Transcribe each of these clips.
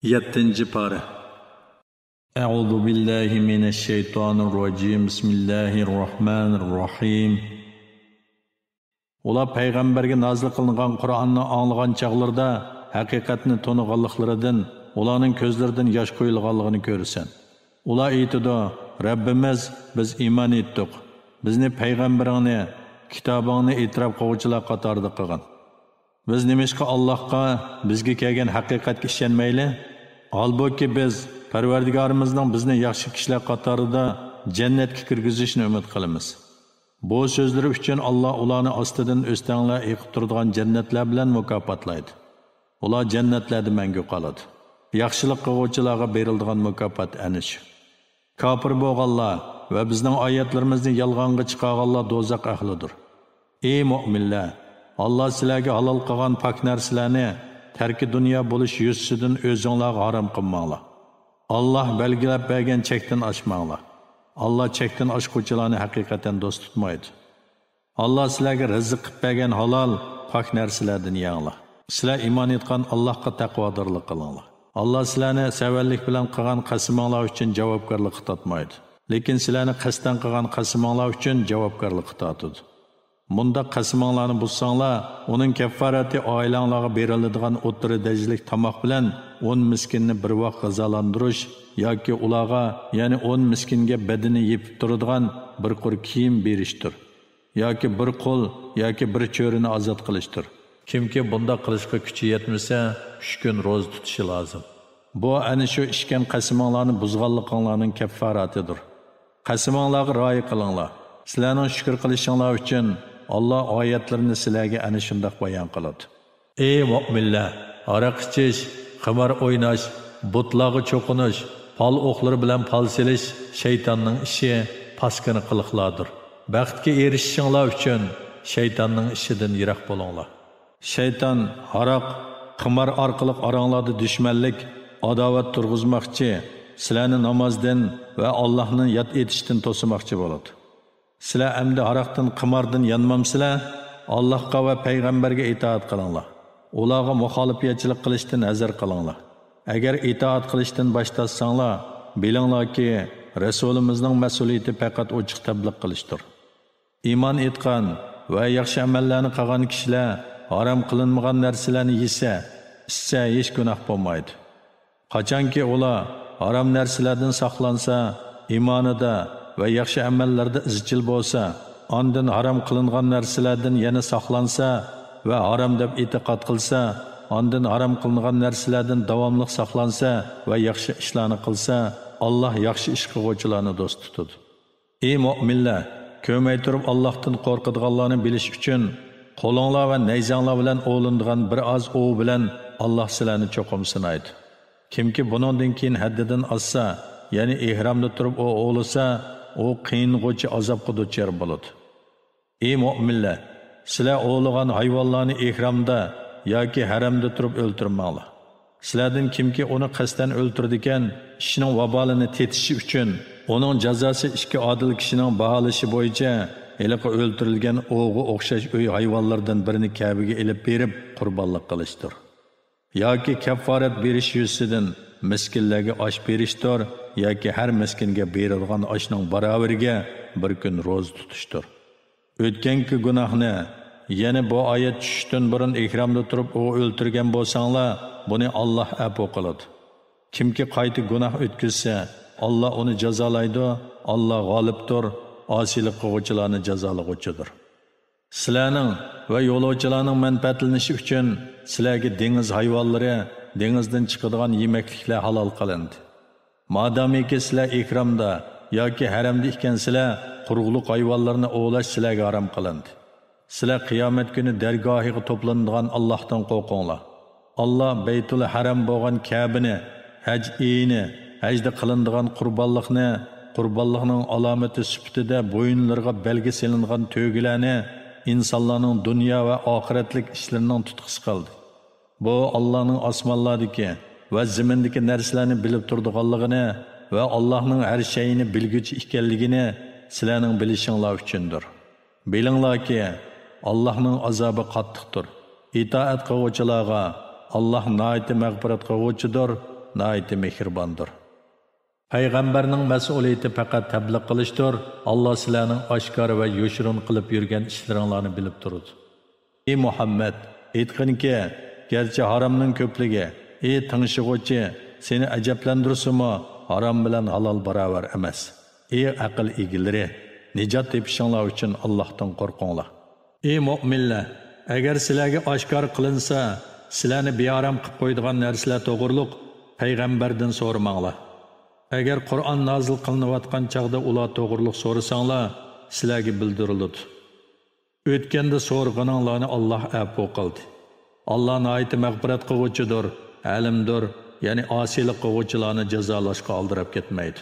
Yettinci pare. Euzu billahi mineşşeytanirracim. Bismillahirrahmanirrahim. Ular payg'ambarga nozil qilingan Qur'onni anglagan chaqlarda haqiqatni to'niganliklaridan, ularning ko'zlaridan yosh qo'yilganligini ko'rsan. Ular aytadi: "Rabbimiz, biz iymon etdik. Bizni payg'ambaringni, kitobingni e'tirof qiluvchilar qatorida qilgan. Biz nimishqa Allohga, bizga kelgan haqiqatga ishonmayli? Halbuki biz Parvardigorimizning bizni yaxshi kishilar qatorida jannatga kirgizishni umid qilamiz." Bu so'zlari uchun Alloh ularni ostidan o'stanglar eqib turadigan jannatlar bilan mukofotlaydi. Ular jannatlarda mangu qoladi. Yaxshilik qiluvchilarga beriladigan mukofot ana shu. Kofir bo'lganlar va bizning oyatlarimizni yolg'onga chiqarganlar do'zax ahlidir. Ey mu'minlar, Allah sizlarga halol qilgan pok narsalarni tarki dunyo bo'lish yuzidan o'zinglarga harom qilmanglar. Allah belgilab bergan chekdan oshmanglar. Allah chekdan oshquvchilarni haqiqatan do'st tutmaydi. Allah sizlarga rizq qilib bergan halol pok narsalardan yenglar. Sizlar iymon etgan Allohga taqvodorlik qilinglar. Allah sizlarni savallik bilan qilgan qasaminglar uchun javobgarlik tortmaydi. Lekin sizlarni qasddan qilgan qasaminglar uchun javobgarlik tortadi. Bunda qasaminglarni buzsanglar, uning kaffarati oilanglarga beriladigan o'ttiri darajalik tomoq bilan 10 miskinni bir vaqt g'azolantirish yoki ularga, ya'ni 10 miskinga badini yepib turadigan bir qur kiyim berishdir. Yoki bir qo'l yoki bir cho'rini ozod qilishdir. Kimki bunda qilishga kuchi yetmasa, 3 kun ro'za tutishi lozim. Bu ana shu ishgan qasaminglarni buzganliginglarning kaffaratidir. Qasaminglarga rioya qilinglar. Sizlarning shukr qilishinglar uchun Allah oyatlarini sizlarga ana shunday bayon qiladi. Ey mu'minlar, aroq ichish, qimor o'ynash, butlarga cho'qinish, pal o'qlari bilan pal selish shaytonning ishi, paskini qiliqlardir. Baxtga erishishinglar uchun shaytonning ishidan yiroq bo'linglar. Shayton aroq, qimor orqali oranglarda dushmanlik, adovat turg'izmoqchi, sizlarni namozdan va Allohning yod etishdan to'smoqchi bo'ladi. Sizlar endi aroqdan, qimordan yanmamsizlar, Allohga va payg'ambarga itoat qilinglar. Ularga muxolifatchilik qilishdan hazar qilinglar. Agar itoat qilishdan bosh tortsanglar, bilinglarki, Rasulimizning mas'uliyati faqat ochiq tabliq qilishdir. Iymon etgan va yaxshi amallarni qilgan kishilar harom qilinmagan narsalarni yesa, ichsa hech gunoh bo'lmaydi. Qachonki ular harom narsalardan saqlansa, iymonida va yaxshi amallarda izchil bo'lsa, ondan harom qilingan narsalardan yana saqlansa va harom deb e'tiqod qilsa, ondan harom qilingan narsalardan davomli saqlansa va yaxshi ishlarni qilsa, Alloh yaxshi ish qiluvchilarni do'st tutadi. Ey mu'minlar, ko'may turib Allohdan qo'rqadiganlarni bilish uchun qo'linglar va nayzanglar bilan o'lindigan bir oz o'v bilan Alloh sizlarni cho'qim sinaydi. Kimki buningdan keyin haddidan oshsa, ya'ni ihromda turib o'lsa, o qiynag'uvchi azobga duchor bo'ladi. Ey mu'minlar, sizlar o'lgan hayvonlarni ihromda yoki haramda turib o'ltirmanglar. Sizlardan kimki uni qasddan o'ltirdigan, ishining vabolini tetishi uchun uning jazosi ikki odil kishining baholishi bo'yicha eliqi o'ltirilgan o'g'i o'xshash uy hayvonlardan birini Ka'baga elib berib qurbonlik qilishdir. Yoki kafforat berish yuzidan miskinlarga osh berishdir, yoki har miskinga berilgan oshning baravariga bir kun ro'za tutishdir. O'tganki gunohni, yana bu oyat tushishdan burun ihromda turib o'ltirgan bo'lsanglar, buni Alloh afv qiladi. Kimki qayta gunoh o'tkazsa, Alloh uni jazolaydi. Alloh g'olibdir, osiylik qiluvchilarni jazolag'uchidir. Sizlarning va yo'lovchilarning manfaatlanishi uchun sizlarga dengiz hayvonlari, dengizdan chiqadigan yemekliklar halol qilindi. Madamiki sizlar ikromda yoki haramda ekansizlar, qurug'liq hayvonlarni ovlash sizlarga harom qilindi. Sizlar qiyomat kuni dargohiga to'planadigan Allohdan qo'rqinglar. Alloh Baytul Haram bo'lgan Ka'bani, haj eyini, hajda qilinadigan qurbonlikning alomati sifatida bo'yinlarga belgi silingan to'gilarni insonlarning dunyo va oxiratlik ishlarining tutqisi qildi. Bu Allohning osmonlardagi va zimindagi narsalarni bilib turadiganligini va Allohning har shayini bilguchi ekanligini sizlarning bilishinglar uchundir. Bilinglarki, Allohning azobi qattiqdir. Itoat qiluvchilarga Allah nəhayət məğfirət qılğucudur nayiti mehribondir. Payg'ambarning mas'uliyati faqat tabliq qilishdir. Alloh sizlarning oshkor va yoshirin qilib yurgan ishlaringlarni bilib turadi. Ey Muhammad, aytqinki, garchi haromning ko'pligi, ey tingshig'uvchi, seni ajablantirsimi, harom bilan halol barobar emas. Ey aql egilari, nijot tepishinglar uchun Allohdan qo'rqinglar. Ey mu'minlar, agar sizlarga oshkor qilinsa, sizlarni beharom qilib qo'ydigan narsalar to'g'riliq payg'ambardan so'ramanglar. Agar Qur'on nozil qilinayotgan chaqda ular to'g'riliq so'rasanglar, sizlarga bildiriladi. O'tganda so'rg'aninglarni Alloh afv qildi. Alloh nihoyat mag'firat qiluvchidir, alimdir, ya'ni osiylik qiluvchilarni jazolashga oldirib ketmaydi.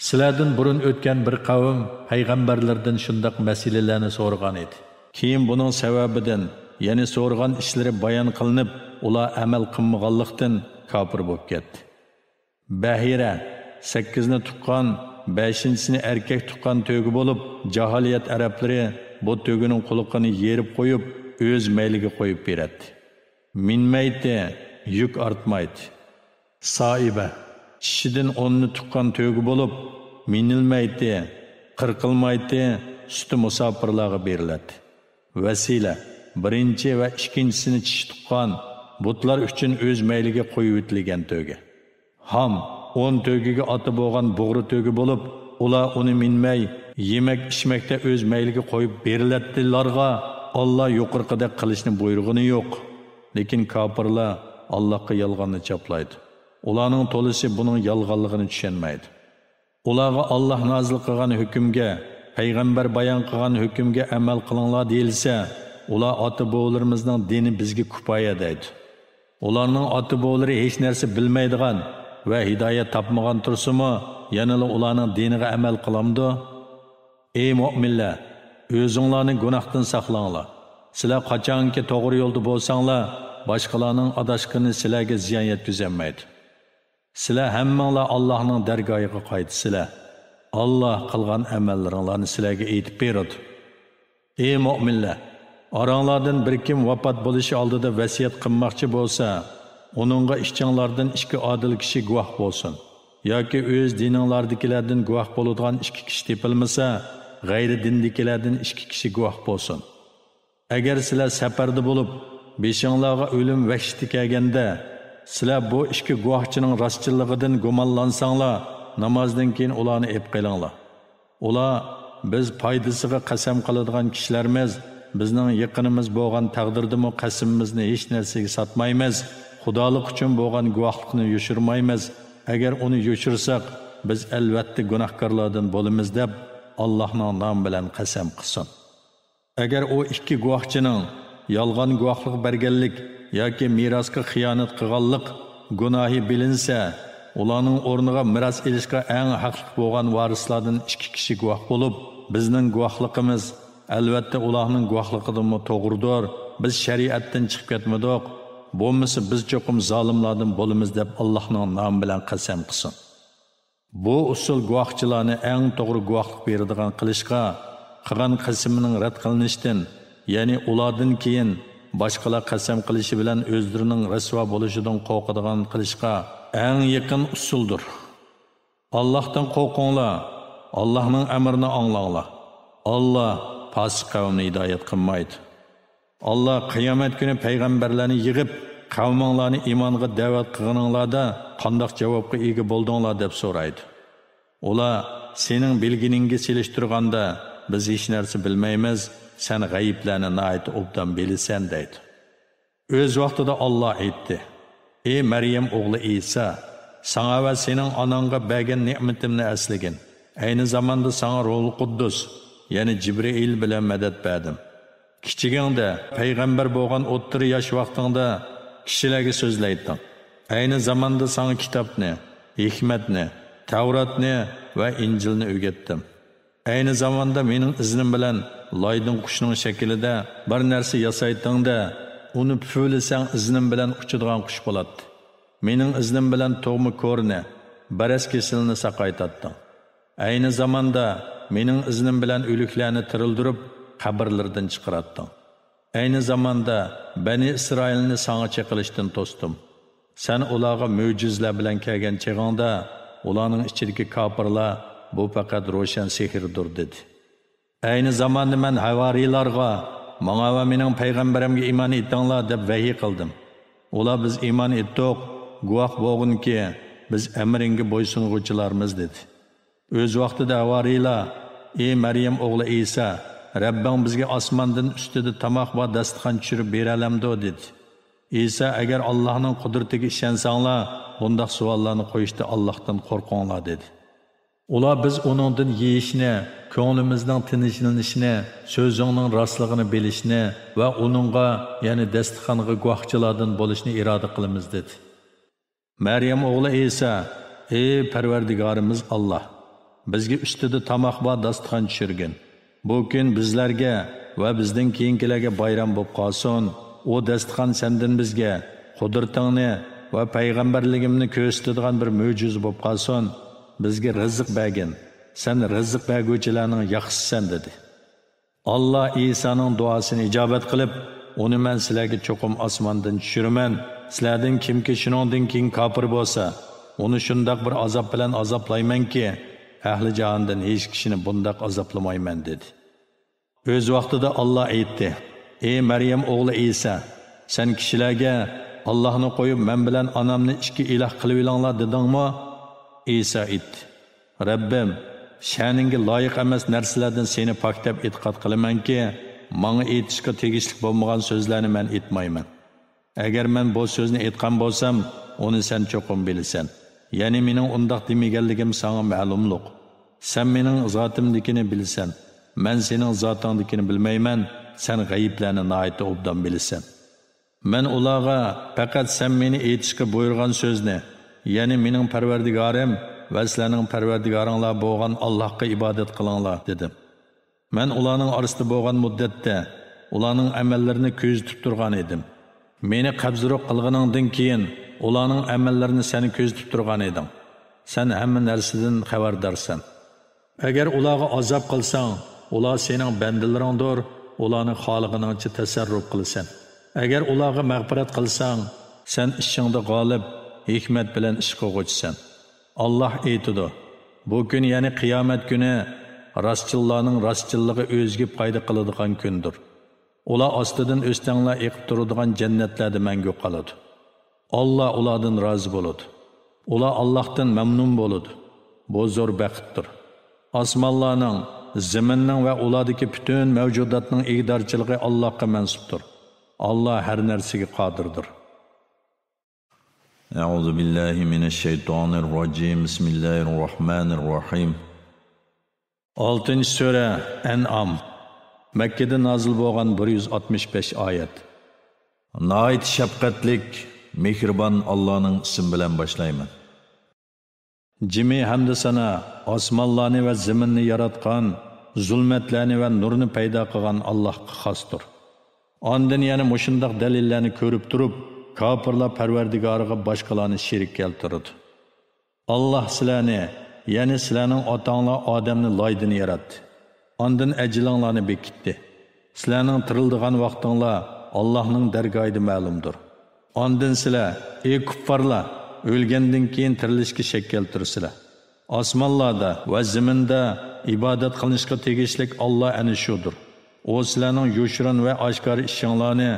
Sizlardan burun o'tgan bir qavm payg'ambarlardan shundoq masalalarni so'rgan edi. Keyin buning sababidan, ya'ni so'rgan ishlari bayon qilinib, ular amal qilmaganlikdan kofir bo'lib ketdi. Bahira 8ni tuqqan, 5-sini erkak tuqqan to'gi bo'lib, jahiliyat arablari bu to'gining quliqini yerib qo'yib, o'z mayliga qo'yib beradi. Minmaydi, yuk ortmaydi. Saiba kishidan 10ni tuqqan to'gi bo'lib, minilmaydi, qirqilmaydi, suti musofirlarga beriladi. Vasila birinchi va ikkinchisini tish tuqqan, butlar uchun o'z mayliga qo'yib o'tilgan to'gi. Ham 10 to'giga oti bo'lgan bo'g'ri to'gi bo'lib, ular uni minmay, yemak ichmakda o'z mayliga qo'yib beriladilarga Alloh yuqorqidek qilishni buyrug'ini yo'q. Lekin kofirlar Allohga yolg'onni chaplaydi. Ularning to'lisi buning yolg'onligini tushunmaydi. Ularga Alloh nozil qilgan hukmga, payg'ambar bayon qilgan hukmga amal qilinglar deyilsa, ular ota-bovlarimizning dini bizga kifoya deydi. Ularning ota-bovlari hech narsa bilmaydigan va hidoyat topmagan tursimi, yanada ularning diniga amal qilamdi? Ey mu'minlar, o'zinglarni gunohdan saqlanglar. Sizlar qachonki to'g'ri yo'lda bo'lsanglar, boshqalarning adashqini sizlarga ziyon yetkazmaydi. Sizlar hammanglar Allohning dargohiga qaytsizlar. Alloh qilgan amallaringlarni sizlarga aytib beradi. Ey mu'minlar, oranglardan bir kim vafot bo'lishi oldida vasiyat qilmoqchi bo'lsa, uningga ishchinglardan ikki odil kishi guvoh bo'lsin. Yoki o'z dininglardagilardan guvoh bo'ladigan ikki kishi topilmasa, g'ayri dindagilardan ikki kishi guvoh bo'lsin. Agar sizlar safarda bo'lib, beshinglarga o'lim vahshti kelganda, sizlar bu ikki guvohchining rostchilligidan gumonlansanglar, namozdan keyin ularni ep qilinglar. Ular biz foydasiga qasam qiladigan kishilarimiz, bizning yaqinimiz bo'lgan taqdirdimi qasamimizni hech narsaga sotmaymiz. Xudolik uchun bo'lgan guvohlikni yoshirmaymiz. Agar uni yoshirsak, biz albatta gunohkorlardan bo'lamiz deb Allohning nomi bilan qasam qilsin. Agar u ikki guvohchining yolg'on guvohlik berganlik yoki mirosga xiyonat qilganlik gunohi bilinsa, ularning o'rniga miros elishga eng haqli bo'lgan varislardan ikki kishi guvoh bo'lib, bizning guvohligimiz albatta ularning guvohligidan to'g'ridir. Biz shariatdan chiqib ketmadik. Bo'lmasa biz cho'qim zolimlardan bo'lamiz deb Allohning nomi bilan qasam qilsin. Bu usul guvohchilarni eng to'g'ri guvohlik beradigan qilishga, qilgan qasamining rad qilinishdan, ya'ni ulardan keyin boshqalar qasam qilishi bilan o'zlarining rasvo bo'lishidan qo'rqadigan qilishga eng yaqin usuldir. Allohdan qo'rqinglar, Allohning amrini anglanglar. Alloh fosiq qavmni hidoyat qilmaydi. Allah qiyomat kuni payg'ambarlarni yig'ib, qavminglarni iymonga da'vat qilganinglarda qanday javobga ega bo'ldinglar deb so'raydi. Ular sening bilginingga selishtirganda biz hech narsa bilmaymiz, sen g'ayiblarni nihoyat obdan bilasan deydi. O'z vaqtida Alloh aytdi: Ey Maryam o'g'li Isa, sana va sening onangga bergan ne'matimni aslagin. Ayni zamonda sana Ruhul Quddus, ya'ni Jibril bilan madad berdim. Kichigingda payg'ambar bo'lgan 30 yosh vaqtingda kishilarga so'zlayding. Ayni zamonda sana kitobni, hikmatni, Tavratni va Injilni o'rgatdim. Ayni zamonda mening iznim bilan loydin qushning shaklida bir narsa yasaydingda, uni puflasang iznim bilan uchadigan qush bo'ladi. Mening iznim bilan tug'ma ko'rni, baras kesilni saqaytatding. Ayni zamonda mening iznim bilan o'liklarni tirildirib qabrlardan chiqaratding. Ayni zamonda Bani Isroilni sana chaqilishdan to'sdim. Sen ularga mo'jizlar bilan kelgan cheg'ingda, ularning ichidagi kofirlar bu faqat ro'shan sehrdir dedi. Ayni zamonda men havariylarga, "Menga va mening payg'ambarimga iymon etinglar" deb vahiy qildim. Ular biz iymon etdik, guvoh bo'lgunki, biz amringga bo'ysunuvchilarmiz dedi. O'z vaqtida havariylar, "Ey Maryam o'g'li Isa, Rabbing bizga osmondan ustida tomoq va dasturxon tushirib beralamdi" dedi. İsa, agar Allohning qudratiga ishonsanglar, bunday savollarni qo'yishda Allohdan qo'rqinglar dedi. Ular biz uningdan yeyishni, ko'nglimizning tinchlanishini, so'zingning rostligini bilishni va uningga, ya'ni dasturxonga guvohchilardan bo'lishni iroda qilamiz dedi. Maryam o'g'li Isa, "Ey Parvardigorimiz Alloh, bizga ustida tomoq va dasturxon tushirgin. Bu kun bizlarga va bizdan keyingilarga bayram bo'lib qolsin. O dasturxon sendan bizga qudratingni va payg'ambarligimni ko'rsatadigan bir mo'jiza bo'lib qolsin. Bizga rizq bergin. Sen rizq berguvchilarning yaxshisisan" dedi. Alloh Isoning duosini ijobat qilib, "Uni men sizlarga cho'qim osmondan tushiraman. Sizlardan kimki shuningdan keyin kofir bo'lsa, uni shundoq bir azob bilan azoblaymanki, ahli jahondan hech kishini bundoq azoblamayman" dedi. O'z vaqtida Alloh aytdi: "Ey Maryam o'g'li Isa, sen kishilarga Allohni qo'yib men bilan onamni ikki iloh qilib olinglar dedingmi?" Isa aytdi: "Rabbim, sha'ningga loyiq emas narsalardan seni pokdab e'tiqod qilamanki, menga aytishga tegishli bo'lmagan so'zlarni men aytmayman. Agar men bu so'zni aytgan bo'lsam, uni sen cho'qim bilasan. Ya'ni mening undoq demaganligim sana ma'lumliq. Sen mening zotimnikini bilasan. Men sening zotingnikini bilmayman. Sen g'ayiblarni nihoyatda obdan bilasan. Men ularga faqat sen meni aytishga buyurgan so'zni, ya'ni mening Parvardigorim va sizlarning Parvardigoringlar bo'lgan Allohga ibodat qilinglar" dedim. Men ularning orasida bo'lgan muddatda ularning amallarini ko'zitib turgan edim. Meni qabzroq qilganingdan keyin ularning amallarini seni ko'zitib turgan edim. Sen hamma narsadan xabardorsan. Agar ularga azob qilsang, ular sening bandalaringdir. Ularni xoliqiningcha tasarruf qilasan. Agar ularga mag'firat qilsang, sen ishingda g'olib, hikmat bilan ish qilg'uvchisan. Alloh aytadi: "Bu kun, ya'ni qiyomat kuni, rostchillarning rostchilligi o'ziga foyda qiladigan kundir. Ular ostidan o'stanglar eqib turadigan jannatlarda mangu qoladi. Alloh ulardan rozi bo'ladi. Ular Allohdan mamnun bo'ladi. Bu zo'r baxtdir. Osmonlarning, zaminning va ulardagi butun mavjudotning egdorchiligi Allohga mansubdir. Alloh har narsaga qodirdir." A'udhu billahi minash shaytonir rojim. Bismillahirrohmanirrohim. 6-sura An'am. Makkada nozil bo'lgan 165 oyat. Nayt shafqatlik, mehribon Allohning ismi bilan boshlayman. Jimi hamda sana osmonlarni va zaminni yaratgan, zulmatlarni va nurni paydo qilgan Allohga xosdir. Ondan yana mushundoq dalillarni ko'rib turib, kofirlar Parvardigoriga boshqalarni sherik keltirdi. Alloh sizlarni, ya'ni sizlarning otanglar odamni loydan yaratdi. Ondan ajlinglarni bekitdi. Sizlarning tirildigan vaqtinglar Allohning dargohida ma'lumdir. Ondan sizlar, ey kuffarlar, o'lgandan keyin tirilishga shak keltirsizlar. Osmonlarda va zaminda ibodat qilishga tegishlik Alloh ana shudir. O sizlarning yoshirin va oshkor ishinglarni,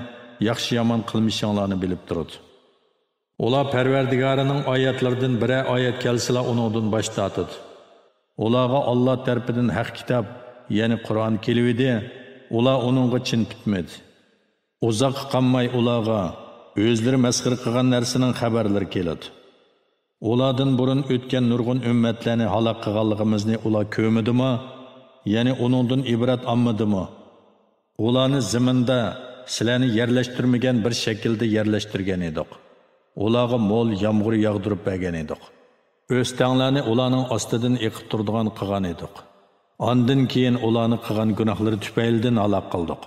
yaxshi yomon qilmishinglarni bilib turadi. Ular Parvardigorining oyatlaridan biror oyat kelsalar uningdan bosh tortadi. Ularga Alloh tarafidan haq kitob, ya'ni Qur'on kelibdi. Ular uningga chin tutmadi. Uzoq qolmay ularga o'zlari masxir qilgan narsaning xabarlari keladi. Ulardan burun o'tgan nurg'un ummatlarni halok qilganligimizni ular ko'midimi? Ya'ni uningdan ibrat olmadimi? Ularni zaminda sizlarni yerlashtirmagan bir shaklda yerlashtirgan edik. Ularga mo'l yomg'ir yog'dirib bergan edik. O'stanglarni ularning ostidan eqib turadigan qilgan edik. Ondan keyin ularni qilgan gunohlari tufaylidan halok qildik.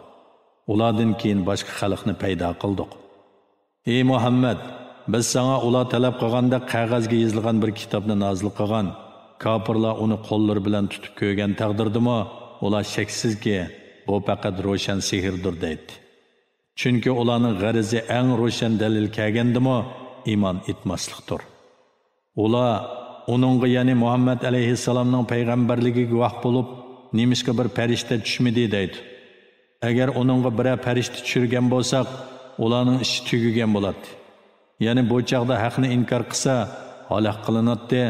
Ulardan keyin boshqa xalqni paydo qildik. Ey Muhammad, biz sana ular talab qilganda qog'ozga yozilgan bir kitobni nozil qilgan. Kofirlar uni qo'llari bilan tutib ko'rgan taqdirdimi, ular shaksizki bu faqat ro'shan sehrdir deydi. Chunki ularning g'arizi eng ro'shan dalil kelgandimi, iymon etmaslikdir. Ular onunğa ya'ni Muhammad alayhissalomning payg'ambarligiga guvoh bo'lib, nemishqa bir farishta tushmadi deydi. Agar onunğa biror farishta tushirgan bo'lsak, ularning ishi tugagan bo'ladi. Ya'ni bu chaqda haqni inkor qilsa, halok qilinadi,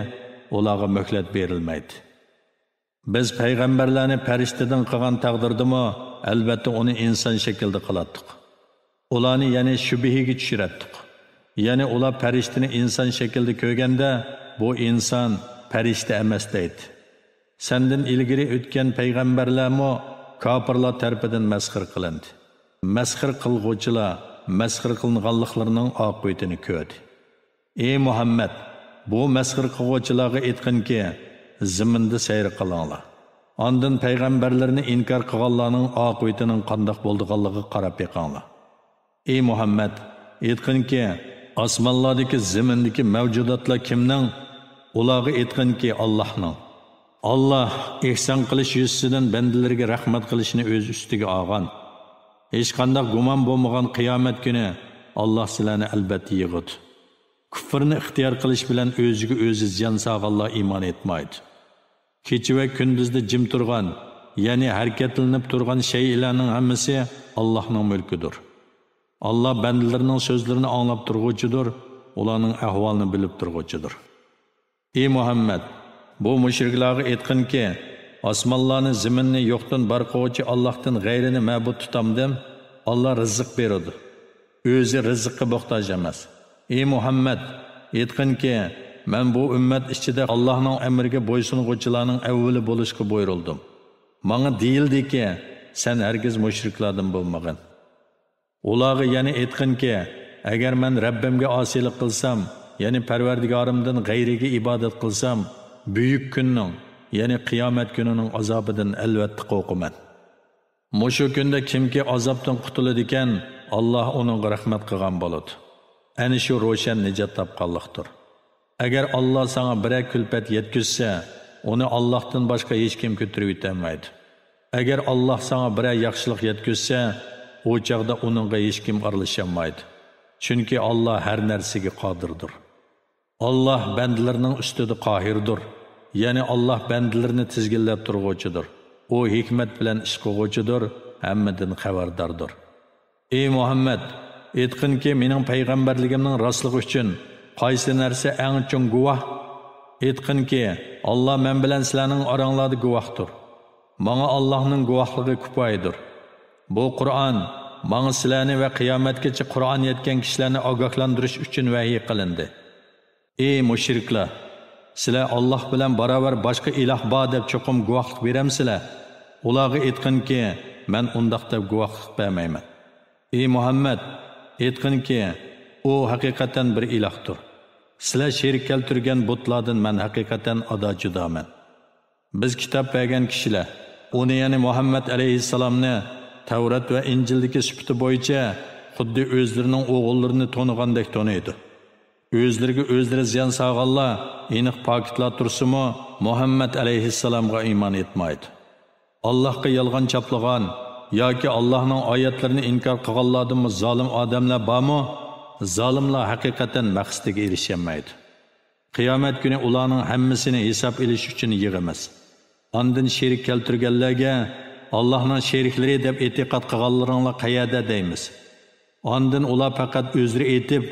ularga muhlat berilmaydi. Biz payg'ambarlarni farishtadan qilgan taqdirdami, albatta uni inson shaklida qilatdik. Ularni ya'ni shubhiga tushirdik. Ya'ni ular farishtani inson shaklida ko'rganda, bu inson farishta emas deydi. Sendan ilgari o'tgan payg'ambarlarmi kofirlar tarafidan masxir qilindi. Masxir qilg'uvchilar masxir qilinganliklarining oqibatini ko'rdi. Ey Muhammad, bu masxir qilg'uvchilarga aytqinki, ziminda sayr qilinglar. Ondan payg'ambarlarni inkor qilganlarning oqibatining qandoq bo'lganligiga qarab beqinglar. Ey Muhammad, aytqinki, osmonlardagi zimindagi mavjudotlar kimning? Ularga aytqinki, Allohning. Allah ihson qilish yuzidan bandalarga rahmat qilishni o'z ustiga olgan. Hech qanday gumon bo'lmagan qiyomat kuni Allah sizlarni albatta yig'adi. Kufrni ixtiyor qilish bilan o'ziga o'zi ziyon solganlar iymon etmaydi. Kecha va kunduzda jim turgan, ya'ni harakatlanib turgan shaylarning hammasi Allohning mulkidir. Allah bandalarning so'zlarini anglab turg'uchidir, ularning ahvolini bilib turg'uchidir. Ey Muhammad, bu mushriklarga aytqinki, osmonlarni, zaminni yo'qdan bar qiluvchi Allohdan g'ayrini ma'bud tutamdim. Allah rizq beradi. O'zi rizqqa muhtoj emas. Ey Muhammad, aytqinki, men bu ummat ichida Allohning amriga bo'ysunuvchilarning avvali bo'lishga buyurildim. Menga deyildiki, sen hargiz mushriklardan bo'lmagan. Ularga yana aytqinki, agar men Rabbimga osiylik qilsam, ya'ni Parvardigorimdan g'ayriga ibodat qilsam, buyuk kunning, ya'ni qiyomat kunining azobidan albatta qo'rqaman. Mushu kunda kimki azobdan qutuladi ekan, Alloh uningga rahmat qilgan bo'ladi. Ana shu ro'shan nijot topganlikdir. Agar Alloh sana biror kulfat yetkazsa, uni Allohdan boshqa hech kim ko'tarib o'tmaydi. Agar Alloh sana biror yaxshilik yetkazsa, o chaqda uningga hech kim aralasholmaydi. Chunki Alloh har narsaga qodirdir. Alloh bandalarining ustida qohirdir. Ya'ni Alloh bandalarini tizginlab turg'uvchidir. O hikmat bilan ish qilguvchidir, hammadan xabardordir. Ey Muhammad, aytqinki, mening payg'ambarligimning rostligi uchun qaysi narsa eng chong guvoh? Aytqinki, Alloh men bilan sizlarning oranglarda guvohdir. Menga Allohning guvohligi kifoyadir. Bu Qur'on menga sizlarni va qiyomatgacha Qur'on yetgan kishilarni ogohlantirish uchun vahiy qilindi. Ey mushriklar, sizlar Alloh bilan barobar boshqa iloh bor deb cho'qim guvohlik beramsizlar? Ularga aytqinki, men undaq deb guvohlik bermayman. Ey Muhammad, aytqinki, u haqiqatan bir ilohdir. Sizlar sherik keltirgan butlardan men haqiqatan ado judoman. Biz kitob bergan kishilar, uni ya'ni Muhammad alayhissalomni Tavrat va Injildagi sifati bo'yicha xuddi o'zlarining o'g'illarini to'nigandek to'naydi. O'zlariga o'zlari ziyon solganlar aniq pokitlar tursimi, Muhammad alayhissalomga iymon etmaydi. Allohga yolg'on chaplagan yoki Allohning oyatlarini inkor qilganlardan zolim odamlar bormi? Zolimlar haqiqatan maqsadiga erishamaydi. Qiyomat kuni ularning hammasini hisob olish uchun yig'amiz. Ondan sherik keltirganlarga Allohning sheriklari deb e'tiqod qilganlaringlar qayerda deymiz. Ondan ular faqat o'zlari aytib,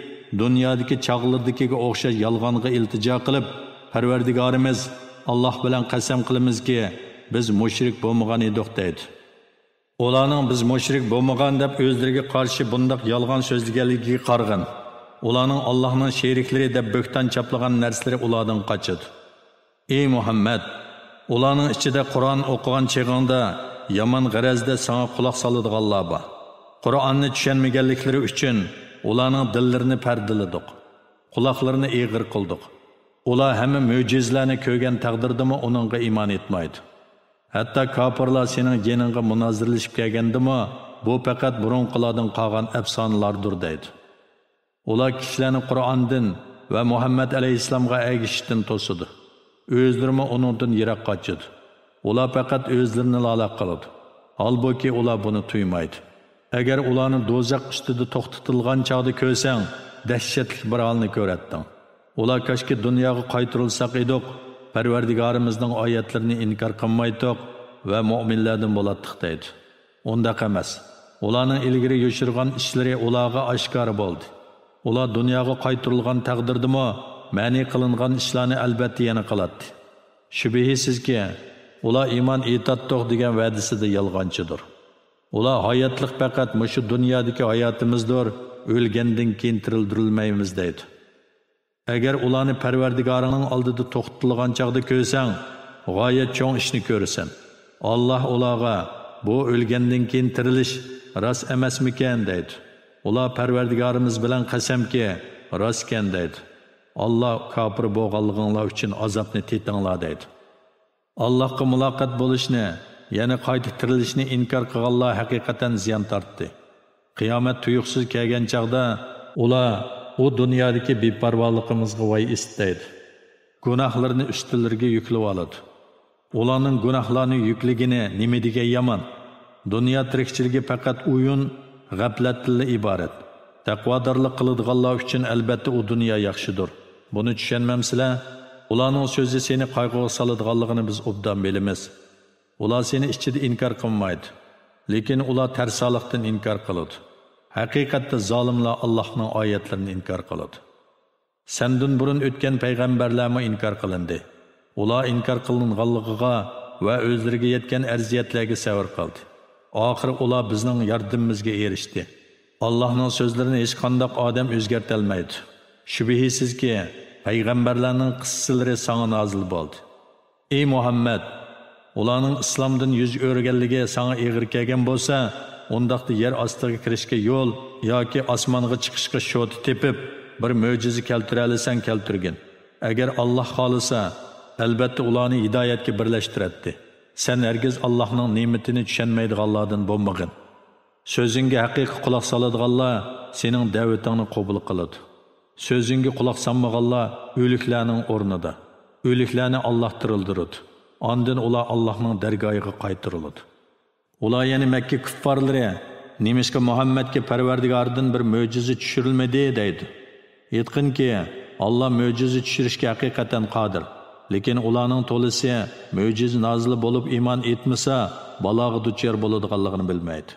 dunyodagi chog'lardagiga o'xshash yolg'onga iltijo qilib, Parvardigorimiz Alloh bilan qasam qilamizki, biz mushrik bo'lmagan edik deydi. Ularning biz mushrik bo'lmagan deb o'zlariga qarshi bundoq yolg'on so'zlaganligiga qarg'in. Ularning Allohning sheriklari deb bo'xton chaplagan narsalari ulardan qochadi. Ey Muhammad, ularning ichida Qur'on o'qigan cheg'ingda yomon g'arazda sana quloq soladiganlar bor. Qur'onni tushunmaganliklari uchun ularning dillarini pardiladik, quloqlarini eg'ir qildik. Ular hamma mo'jizalarni ko'rgan taqdirdami uningga iymon etmaydi. Hatto kofirlar sening jiningga munozirlashib kelgandimi, bu faqat burunqilardan qolgan afsonalardir deydi. Ular kishilarni Qur'ondan va Muhammad alayhissalomga ergishishdan to'sidi. O'zlari uningdan yiroq qochadi. Ular faqat o'zlarini lola qiladi. Halbuki ular buni tuymaydi. Agar ularni do'zax ustida to'xtatilgan chog'da ko'rsang, dahshatli bir holni ko'ratding. Ular kashki dunyoga qaytarilsak edik, Parvardigorimizning oyatlarini inkor qilmaydik va mu'minlardan bo'latdik deydi. Undaq emas. Ularning ilgari yoshirgan ishlari ularga oshkor bo'ldi. Ular dunyoga qaytarilgan taqdirdimi, ma'ni qilingan ishlarni albatta yana qiladi. Shubhisizki, ular iymon etatdiq degan va'dasida yolg'onchidir. Ular hayotlik faqat mushu dunyodagi hayotimizdir, o'lgandan keyin tirildirilmaymiz deydi. Agar ularni Parvardigorining oldida to'xtatilgan chaqda ko'rsang, g'oyat cho'ng ishni ko'rasan. Alloh ularga bu o'lgandan keyin tirilish rost emasmikan deydi. Ular Parvardigorimiz bilan qasamki, rostkan deydi. Allah kafir bo'lganliginglar uchun azobni tetinglar deydi. Allohga muloqot bo'lishni, ya'ni qayta tirilishni inkor qilganlar haqiqatan ziyon tortdi. Qiyomat tuyuqsiz kelgan chaqda ular u dunyodagi beparvoligimizga voy istaydi. Gunohlarni ustilariga yuklab oladi. Ularning gunohlarni yukligini nima degan yomon. Dunyo tirikchiligi faqat o'yin, g'aflatdan iborat. Taqvodorlik qiladiganlar uchun albatta u dunyo yaxshidir. Buni tushunmamsizlar? Ularning so'zi seni qayg'uga soladiganligini biz obdan bilamiz. Ular seni ichida inkor qilmaydi. Lekin ular tarsolikdan inkor qiladi. Haqiqatda zolimlar Allohning oyatlarini inkor qiladi. Sendan burun o'tgan payg'ambarlarga inkor qilindi. Ular inkor qilinganligiga va o'zlariga yetgan arziyatlarga sabr qildi. Oxir ular bizning yordamimizga erishdi. Allohning so'zlarini hech qanday odam o'zgartira olmaydi. Shubhisizki, payg'ambarlarning qissalari sana nozil bo'ldi. Ey Muhammad, ularning islomdan yuz o'rganligi sana og'ir kelgan bo'lsa, undaqda yer ostiga kirishga yo'l yoki osmonga chiqishga shot tepib, bir mo'jiza keltira olsan keltirgin. Agar Alloh xolisa, albatta ularni hidoyatga birlashtiradi. Sen hergiz Allohning ne'matini tushunmaydiganlardan bo'lmagin. So'zingga haqiqiy quloq soladiganlar sening da'vatingni qabul qiladi. So'zingga quloq solmaganlar o'liklarning o'rnida. O'liklarni Alloh tirildiradi. Ondan ular Allohning dargohiga qaytariladi. Ular yana Makka kuffarlari nimishqa Muhammadga Parvardigordan bir mo'jiza tushirilmadi deydi. Aytqinki, Alloh mo'jiza tushirishga haqiqatan qodir. Lekin ularning to'lisi mo'jiza nozil bo'lib iymon etmasa, balog'i duchor bo'ladiganligini bilmaydi.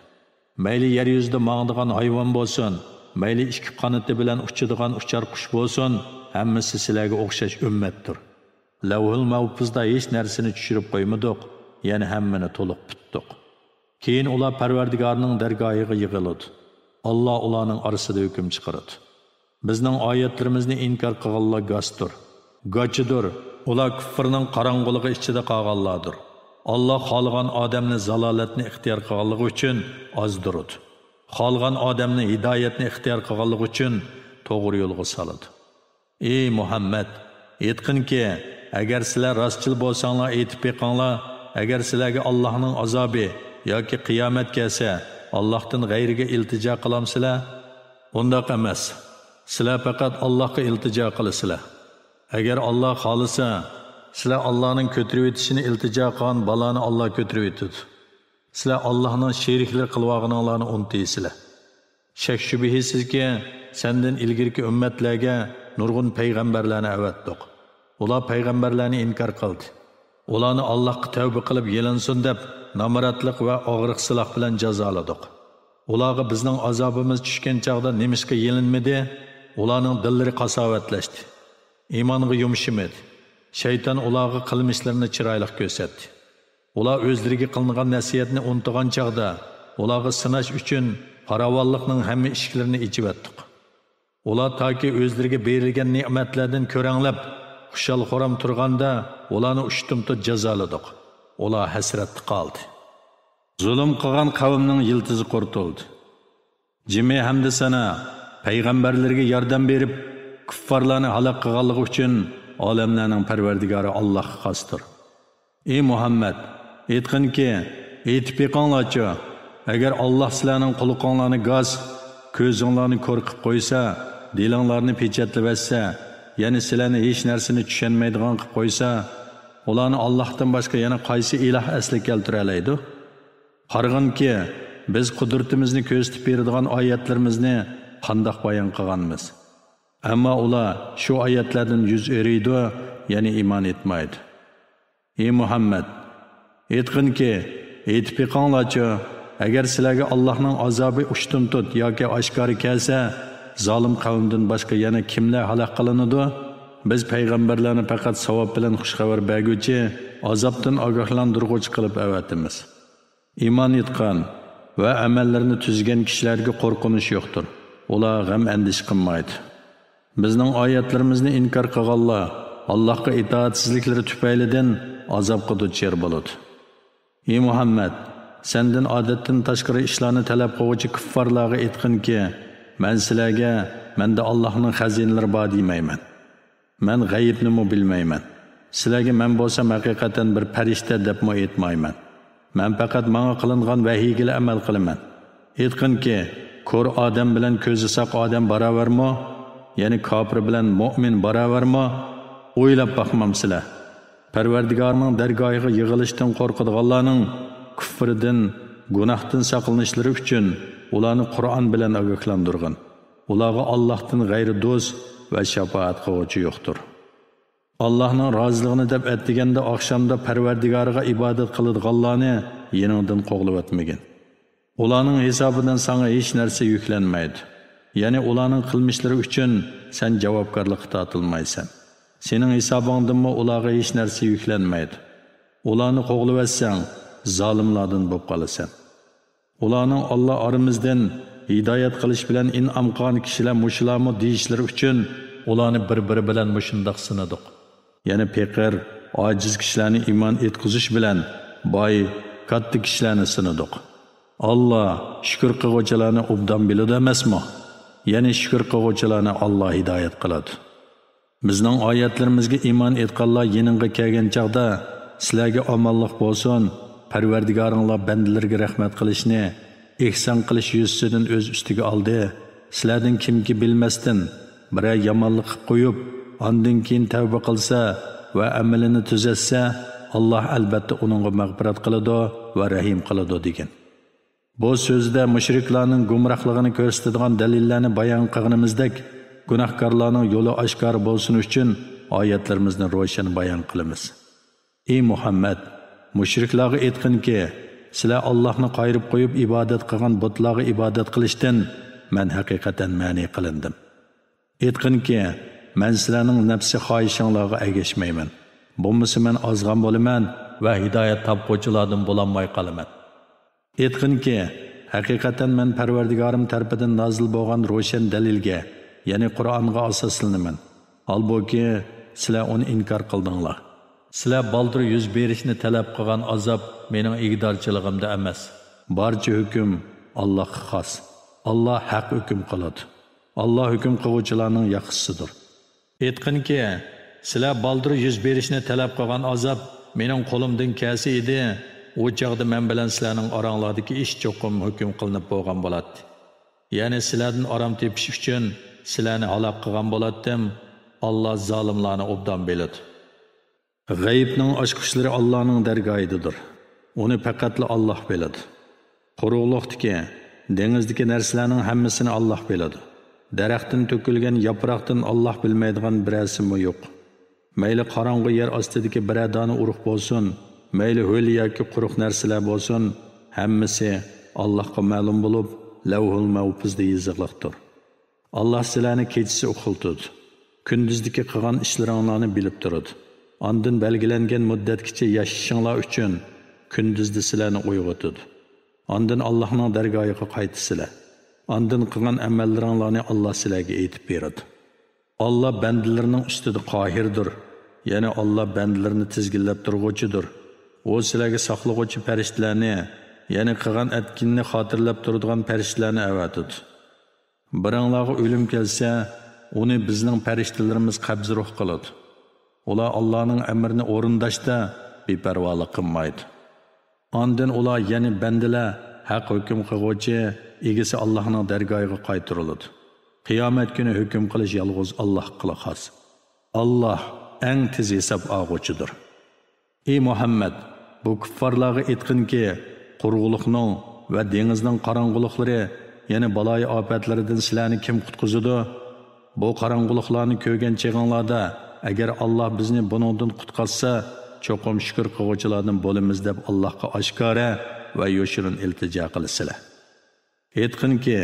Mayli yer yuzida mangdigan hayvon bo'lsin, mayli ikki qanoti bilan uchadigan uchar qush bo'lsin, hammasi sizlarga o'xshash ummatdir. Lavhul mahfuzda hech narsani tushirib qo'ymadik, ya'ni hammani to'liq bitdik. Keyin ular Parvardigorning dargohiga yig'iladi. Alloh ularning orasida hukm chiqaradi. Bizning oyatlarimizni inkor qilganlar g'astur, gochidir. Ular kufrning qorong'uligi ichida qolganlardir. Alloh xolgan odamni zalolatni ixtiyor qilganligi uchun ozdiradi. Xolgan odamni hidoyatni ixtiyor qilganligi uchun to'g'ri yo'lga soladi. Ey Muhammad, aytqinki, agar sizlar rostchil bo'lsanglar aytib beqinglar, agar sizlarga Allohning azobi yoki qiyomat kelsa, Allohdan g'ayriga iltijo qilamsizlar? Undaq emas. Sizlar faqat Allohga iltijo qilasizlar. Agar Alloh xolisa, sizlar Allohning ko'tarib etishini iltijo qilgan balani Alloh ko'tarib etadi. Sizlar Allohning sheriklar qilganlarini unutaysizlar. Shak shubhisizki, sendan ilgirki ummatlarga nurg'un payg'ambarlarni avatdiq. Ular payg'ambarlarni inkor qildi. Ularni Allohga tavba qilib yelinsin deb namoratlik va og'riq siloh bilan jazoladik. Ularga bizning azobimiz tushgan chaqda nemishqa yelinmadi, ularning dillari qasovatlashdi. İmanı yumuşamadı. Şeytan ularga qilmishlarini chiroyli ko'rsatdi. Ular o'zlariga qilingan nasihatni unutgan chaqda, ularga sinash uchun farovonlikning hamma eshiklarini ichib etdik. Ular toki o'zlariga berilgan ne'matlardan ko'ranglab, xushal-xuram turganda, ularni ushtumtut jazoladik. Ular hasratda qoldi. Zulm qilgan qavmning yiltizi qurtildi. Jimi hamda sana payg'ambarlarga yordam berib, kuffarlarni halok qilganligi uchun olamlarning Parvardigori Allohga xosdir. Ey Muhammad, aytqinki, aytib beqinglarcha, agar Alloh sizlarning qulluqinglarni g'az, ko'zinglarni qo'rqib qo'ysa, dilinglarni pechatlab etsa, ya'ni sizlarni hech narsani tushunmaydigan qilib qo'ysa, ularni Allohdan boshqa yana qaysi iloh asli keltira oladi? Qarg'inki, biz qudratimizni ko'rsatib beradigan oyatlarimizni qandoq bayon qilganmiz? Ammo ular shu oyatlardan yuz o'riydi, ya'ni iymon etmaydi. Ey Muhammad, aytqinki, aytib yiqinglarchi, agar sizlarga Allohning azobi ushtum tut yoki oshkori kelsa, zolim qavmdan boshqa yana kimlar halok qilinadi? Biz payg'ambarlarni faqat savob bilan xushxabar berguvchi, azobdan ogohlantiruvchi qilib avatimiz. Iymon etgan va amallarni tuzgan kishilarga qo'rqinish yo'qdir. Ular g'am andish qilmaydi. Bizning oyatlarimizni inkor qilganlar Allohga itoatsizliklari tufaylidan azobga duchor bo'ladi. Ey Muhammad, sendan odatdan tashqari ishlarni talab qiluvchi kuffarlarga aytqinki, men sizlarga menda Allohning xazinalari bor demayman. Men g'aybni bilmayman. Sizlarga men bo'lsam haqiqatan bir farishta deb aytmayman. Men faqat menga qilingan vahiyga amal qilaman. Aytqinki, ko'r odam bilan ko'zi soq odam barobarmi? Ya'ni kofir bilan mu'min barobarmi? O'ylab boqmamsizlar. Parvardigorning dargohiga yig'ilishdan qo'rqadiganlarning kufrdan, gunohdan saqlanishlari uchun ularni Qur'on bilan ogohlantirgan. Ularga Allohdan g'ayri do'st va shafaat qiluvchi yo'qdir. Allohning roziligini deb aytganda oqshomda Parvardigoriga ibodat qiladiganlarni yeningdan qo'g'lab o'tmagan. Ularning hisobidan sana hech narsa yuklanmaydi. Ya'ni ularning qilmishlari uchun sen javobgarlikka tortilmaysan. Sening hisobingdanmi ularga hech narsa yuklanmaydi. Ularni qo'g'lab o'tsang, zolimlardan bo'lib qolasan. Ularning Alloh oramizdan hidoyat qilish bilan in'om qilgan kishilar mushularmi deyishlari uchun ularni bir-biri bilan mushundoq sinadik. Ya'ni faqir, ojiz kishilarni iymon etkizish bilan boy, katta kishilarni sinadik. Allah shukr qiluvchilarni obdan biladi emasmi? Ya'ni shukr qiluvchilarni Alloh hidoyat qiladi. Bizning oyatlarimizga iymon etganlar yeningga kelgan chaqda sizlarga omonlik bo'lsin, Parvardigoringlar bandalarga rahmat qilishni, ihson qilish yuzidan o'z ustiga oldi. Sizlardan kimki bilmasdan biror yomonlik qilib qo'yib, ondan keyin tavba qilsa va amalini tuzatsa, Alloh albatta uningga mag'firat qiladi va rahim qiladi degan. Bu so'zda mushriklarning gumrohligini ko'rsatadigan dalillarni bayon qilganimizdek, gunohkorlarning yo'li oshkor bo'lsin uchun oyatlarimizni ro'shan bayon qilamiz. Ey Muhammad, mushriklarga aytqinki, sizlar Allohni qayirib qo'yib ibodat qilgan butlarga ibodat qilishdan men haqiqatan ma'ni qilindim. Aytqinki, men sizlarning nafsi xohishinglarga ergashmayman. Bo'lmasa men ozg'an bo'laman va hidoyat topquchilardan bo'lolmay qolaman. Aytqinki, haqiqatan men Parvardigorim tarafidan nozil bo'lgan ro'shan dalilga, ya'ni Qur'onga asoslanaman. Albuki sizlar uni inkor qildinglar. Sizlar baldir yuz berishni talab qilgan azob mening igdorchiligimda emas. Barcha hukm Allohga xos. Alloh haq hukm qiladi. Alloh hukm qiluvchilarning yaxshisidir. Aytqinki, sizlar baldir yuz berishni talab qilgan azob mening qo'limdan kelsa edi, o chaqda men bilan sizlarning oranglardagi ish cho'qim hukm qilinib bo'lgan bo'ladi. Ya'ni sizlardan orom tepish uchun sizlarni halok qilgan bo'latdim. Alloh zolimlarni obdan biladi. G'aybning ochqichlari Allohning dargohidadir. Uni faqatla Alloh biladi. Quruqlikdagi, dengizdagi narsalarning hammasini Alloh biladi. Daraxtdan to'kilgan yaproqdan Alloh bilmaydigan birasimi yo'q. Mayli qorong'u yer ostidagi bir dona urug' bo'lsin, mayli ho'l yoki quruq narsalar bo'lsin, hammasi Allohga ma'lum bo'lib, lavhul mahfuzda yozilgandir. Alloh sizlarni kechasi o'qiltadi. Kunduzdagi qilgan ishlaringlarni bilib turadi. Ondan belgilangan muddatgacha yashashinglar uchun kunduzda sizlarni uyg'otadi. Ondan Allohning dargohiga qaytisizlar. Ondan qilgan amallaringlarni Alloh sizlarga aytib beradi. Alloh bandalarining ustida qohirdir. Ya'ni Alloh bandalarini tizginlab turg'uchidir. O sizlarga saqlag'uvchi farishtalarni, ya'ni qilgan atkinni xotirlab turadigan farishtalarni avatadi. Biringlarga o'lim kelsa, uni bizning farishtalarimiz qabz ruh qiladi. Ular Allohning amrini o'rindashda beparvolik qilmaydi. Ondan ular, ya'ni bandalar haq hukm qiluvchi egasi Allohning dargohiga qaytariladi. Qiyomat kuni hukm qilish yolg'iz Allohga xos. Alloh eng tez hisob olg'uchidir. Ey Muhammad, bu kuffarlarga aytqinki, quruqlikning va dengizning qorong'uliklari, ya'ni baloyi ofatlaridan sizlarni kim qutqizadi? bu qarang'uliqlarni ko'rgan cheg'inglarda agar Alloh bizni buningdan qutqazsa, cho'qim shukr qiluvchilardan bo'lamiz deb Allohga oshkora va yoshirin iltijo qilasizlar. Aytqinki,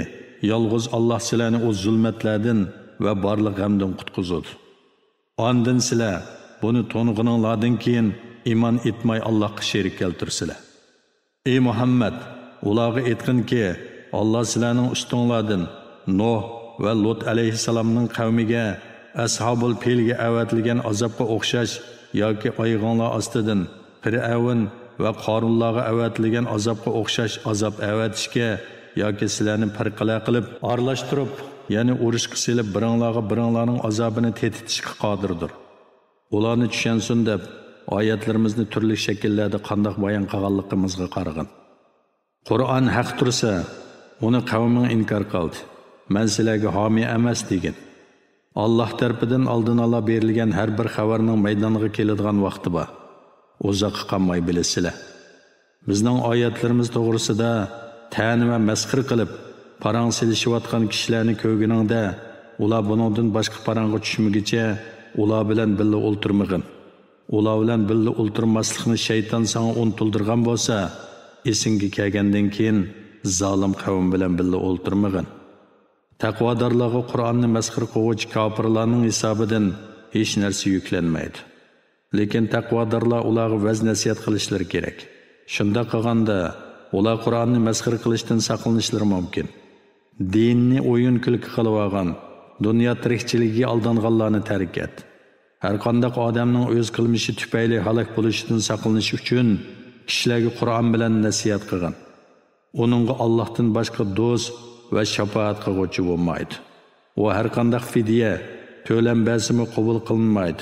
yolg'iz Alloh sizlarni o'z zulmatlardan va barliq g'amdan qutqizadi. Ondan sizlar buni to'ng'ininglardan keyin iymon etmay Allohga sherik keltirsizlar. Ey Muhammad, ularga aytqinki, Alloh sizlarning ustinglardan Nuh va Lut alayhissalomning qavmiga Ashabul Filga avatilgan azobga o'xshash yoki oyg'onlar ostidan Fir'avn va Qorunlarga avatilgan azobga o'xshash azob avatishga yoki sizlarni farqila qilib aralashtirib, ya'ni urushga silib biringlarning azobini tetitishga qodirdir. Ularni tushunsin deb oyatlarimizni turli shakllarda qandoq bayon qilganligimizga qaragan. Qur'on haq tursa, uni qavming inkor qildi. Men sizlarga homiy emas degan. Alloh tarafidan oldin ola berilgan har bir xabarning maydoniga keladigan vaqti bor. Uzoqqa qolmay bilasizlar. Bizning oyatlarimiz to'g'risida ta'ni va masxir qilib, parang silishayotgan kishilarni ko'rganingda, ular buningdan boshqa parangga tushmagicha ular bilan birga o'ltirmagin. Ular bilan birga o'ltirmaslikni shayton senga untildirgan bo'lsa, esingga kelgandan keyin zolim qavm bilan birga o'ltirmagin. Taqvodorlarga Qur'onni masxir qiluvchi kofirlarning hisobidan hech narsa yuklanmaydi. Lekin taqvodorlar ularga vaz nasihat qilishlari kerak. Shunda qilganda ular Qur'onni masxir qilishdan saqlanishlari mumkin. Dinni o'yin kulki qilib olgan, dunyo tirikchiligiga aldanganlarni tark et. Har qanday odamning o'z qilmishi tufayli halok bo'lishidan saqlanish uchun kishilarga Qur'on bilan nasihat qilgan. Uningga Allohdan boshqa do'st va shafaat qiluvchi bo'lmaydi. U har qanday fidya to'lanbasimi qabul qilinmaydi.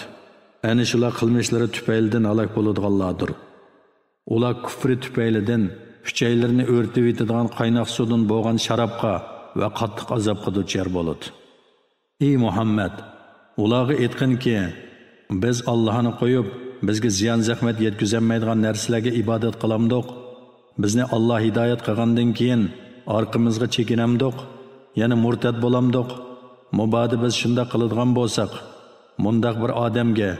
Ana shular qilmishlari tufaylidan halok bo'ladiganlardir. Ular kufri tufaylidan huchaylarni o'rtib yetadigan qaynoq suvdan bo'lgan sharobga va qattiq azobga duchor bo'ladi. Ey Muhammad, ularga aytqinki, biz Allohni qo'yib, bizga ziyon zahmat yetkazolmaydigan narsalarga ibodat qilamdiq. Bizni Alloh hidoyat qilgandan keyin orqamizga chekinamdiq, yana murtad bo'lamdiq. Mubodi biz shunda qiladigan bo'lsak, mundaq bir odamga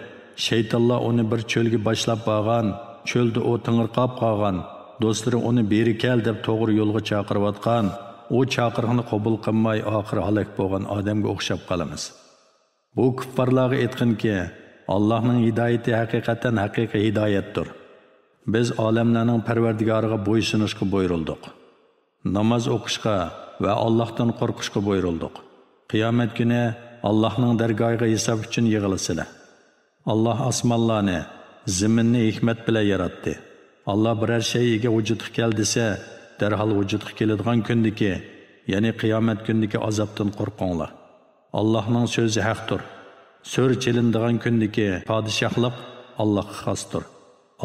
shaytonlar uni bir cho'lga boshlab borgan, cho'lda u tingirqab qolgan, do'stlari uni beri kel deb to'g'ri yo'lga chaqirayotgan, u chaqiriqni qabul qilmay oxiri halok bo'lgan odamga o'xshab qolamiz. Bu kuffarlarga aytqinki, Allohning hidoyati haqiqatan haqiqiy hidoyatdir. Biz olamlarning Parvardigoriga bo'ysunishga buyurildik. Namoz o'qishga va Allohdan qo'rqishga buyurildik. Qiyomat kuni Allohning dargohiga hisob uchun yig'ilasizlar. Alloh osmonlarni, zaminni hikmat bilan yaratdi. Alloh biror shayga vujudga keldisa, darhol vujudga keladigan kundiki, ya'ni qiyomat kundiki azobdan qo'rqinglar. Allohning so'zi haqdir. So'r chelindigan kundiki podshohlik Allohga xosdir.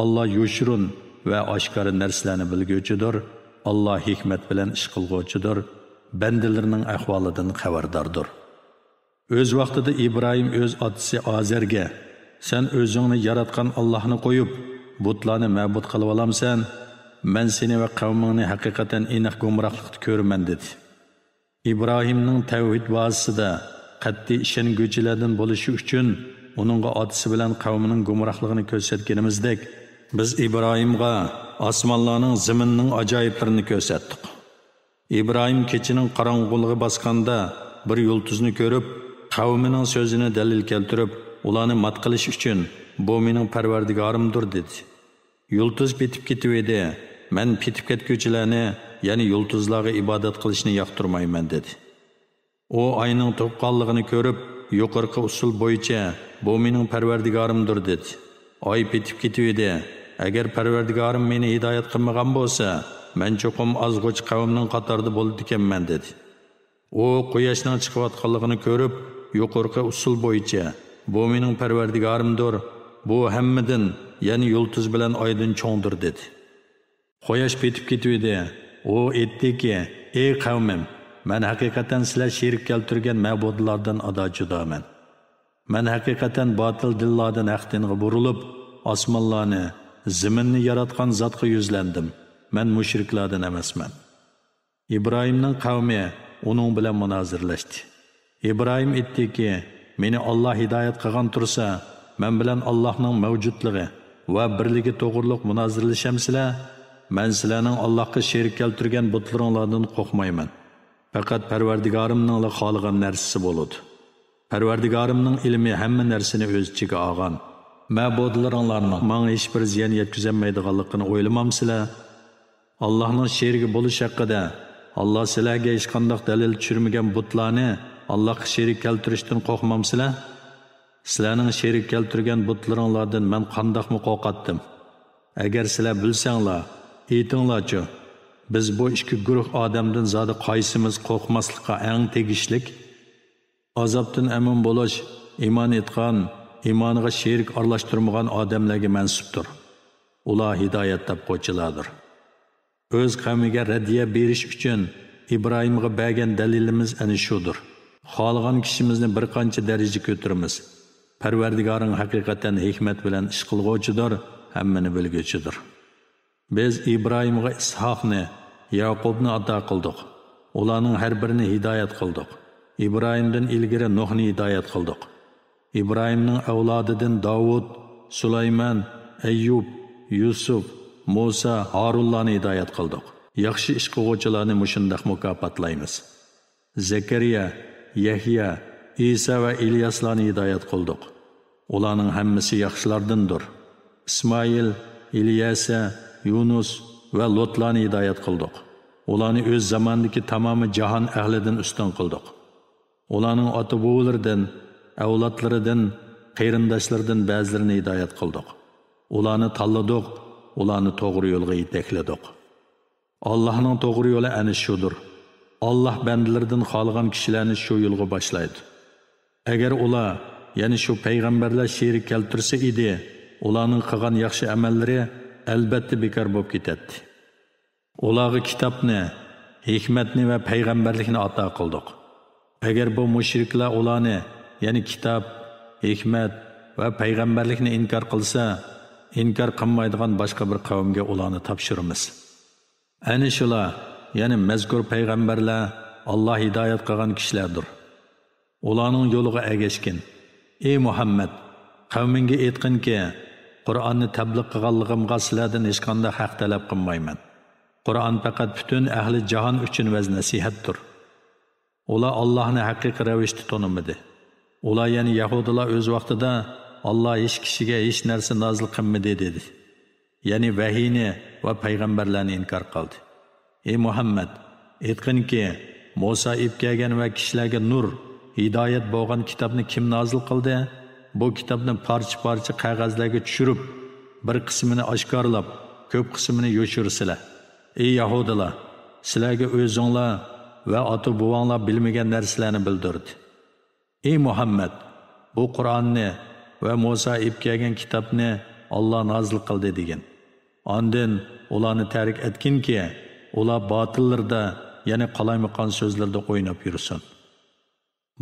Allah yoshirun va oshkora narsalarni bilguvchidir. Allah hikmat bilan ish qilguvchidir. Bandalarining ahvolidan xabardordir. O'z vaqtida Ibrohim o'z otasi Azarga, sen o'zingni yaratgan Allohni qo'yib, butlarni ma'bud qilib olamsan, men seni va qavmingni haqiqatan aniq gumrohlikda ko'raman dedi. Ibrohimning tavhid vosida qat'iy ishonguvchilardan bo'lishi uchun uningga otasi bilan qavmining gumrohligini ko'rsatganimizdek, biz Ibrohimga osmonlarning, zaminning ajoyiblarini ko'rsatdik. Ibrohim kechining qorong'uligi bosganda bir yulduzni ko'rib, qavmining so'zini dalil keltirib, ularni mat qilish uchun bu mening Parvardigorimdir dedi. Yulduz bitib ketdi. Men bitib ketguvchilarni, ya'ni yulduzlarga ibodat qilishni yoqtirmayman dedi. O oyning to'qqanligini ko'rib, yuqorqi usul bo'yicha bu mening Parvardigorimdir dedi. Oy bitib ketdi. Agar Parvardigorim meni hidoyat qilmagan bo'lsa, men cho'qim ozg'uch qavmning qatorida bo'ldi ekanman dedi. O quyoshning chiqayotganligini ko'rib, yuqorqi usul bo'yicha bu mening Parvardigorimdir. Bu hammadan, ya'ni yulduz bilan oydan cho'ngdir dedi. Quyosh bitib ketdi. O aytdiki, ey qavmim, men haqiqatan sizlar sherik keltirgan ma'budlardan ado judoman. Men haqiqatan botil dillardan haqdinga burilib, osmonlarni, zaminni yaratgan zotga yuzlandim. Men mushriklardan emasman. İbrahimning qavmi uning bilan munozirlashdi. İbrahim aytdiki, meni Allah hidoyat qilgan tursa, men bilan Allohning mavjudligi va birligi to'g'riliq munozirlashamsizlar, men sizlarning Allohga sherik keltirgan butlaringlardan qo'rqmayman. Faqat Parvardigorimning xohlagan narsasi bo'ladi. Parvardigorimning ilmi hamma narsani o'z ichiga olgan. Ma'budlaringlarning menga hech bir ziyon yetkazolmaydiganligini o'ylamamsizlar? Allohning sherigi bo'lish haqida Allah sizlarga hech qanday dalil tushirmagan butlarni Allohga sherik keltirishdan qo'rqmamsizlar? Sizlarning sherik keltirgan butlaringlardan men qandoqmi qo'rqatdim? Agar sizlar bilsanglar, aytinglarchi, biz bu ikki guruh odamdan zodi qaysimiz qo'rqmaslikqa eng tegishlik? Azobdan amin bo'lish iymon etgan, iymoniga sherik aralashtirmagan odamlarga mansubdir. Ular hidoyat topquchilardir. O'z qavmiga radiya berish uchun Ibrohimga bergan dalilimiz ana shudir. Xohlagan kishimizni bir qancha daraja ko'taramiz. Parvardigoring haqiqatan hikmat bilan ish qilguvchidir, hammani bilguvchidir. Biz Ibrohimga Ishoqni, Yaqubni ato qildik. Ularning har birini hidoyat qildik. İbrahim'den ilgiri Nuh'ni hidayet kıldık. İbrahim'nin avladidan Davud, Süleyman, Eyyub, Yusuf, Musa, Harunlarni hidayet kıldık. Yaxshi ish qiluvchilarni mushundaq mukofotlaymiz. Zakariya, Yahya, İsa va İlyaslarni hidayet kıldık. Ularning hammasi yaxshilardandir. İsmail, İlyasa, Yunus va Lotlarni hidayet kıldık. Ularni o'z zamondagi tamomi jahon ahlidan ustun qildik. Ularning ota-bobolaridan, avlodlaridan, qarindoshlaridan ba'zilarini hidoyat qildik. Ularni tanladik, ularni to'g'ri yo'lga yetakladik. Allohning to'g'ri yo'li ana shudir. Alloh bandalaridan xohlagan kishilarni shu yo'lga boshlaydi. Agar ular, ya'ni shu payg'ambarlar sherik keltirsa edi, ularning qilgan yaxshi amallari albatta bekor bo'lib ketadi. Ularga kitobni, hikmatni va payg'ambarlikni ato qildik. Agar bu mushriklar ularni, ya'ni kitob, hikmat va payg'ambarlikni inkor qilsa, inkor qilmaydigan boshqa bir qavmga ularni topshiramiz. Ana shular, ya'ni mazkur payg'ambarlar Alloh hidoyat qilgan kishilardir. Ularning yo'liga ergashgin. Ey Muhammad, qavmingga aytqinki, Qur'onni tabliq qilganligimga sizlardan hech qanday haq talab qilmayman. Qur'on faqat butun ahli jahon uchun vaz nasihatdir. Ular Allohni haqiqiy ravishda tanimadi. Ular, ya'ni Yahudilar o'z vaqtida Alloh hech kishiga hech narsa nozil qilmadi dedi. Ya'ni vahiyni va payg'ambarlarni inkor qildi. Ey Muhammad, aytqinki, Musa ib kelgan va kishilarga nur, hidoyat bo'lgan kitobni kim nozil qildi? Bu kitobni parcha-parcha qog'ozlarga tushirib, bir qismini oshkorlab, ko'p qismini yo'shirsizlar. Ey Yahudilar, sizlarga o'zinglar va ota-bobonglar bilmagan narsalarni bildirdi. Ey Muhammad, bu Qur'onni va Musa ib kelgan kitobni Alloh nozil qildi degan. Ondan ularni tarik etkinki, ular botillarda, ya'ni qalaymaqon so'zlarda o'ynab yursin.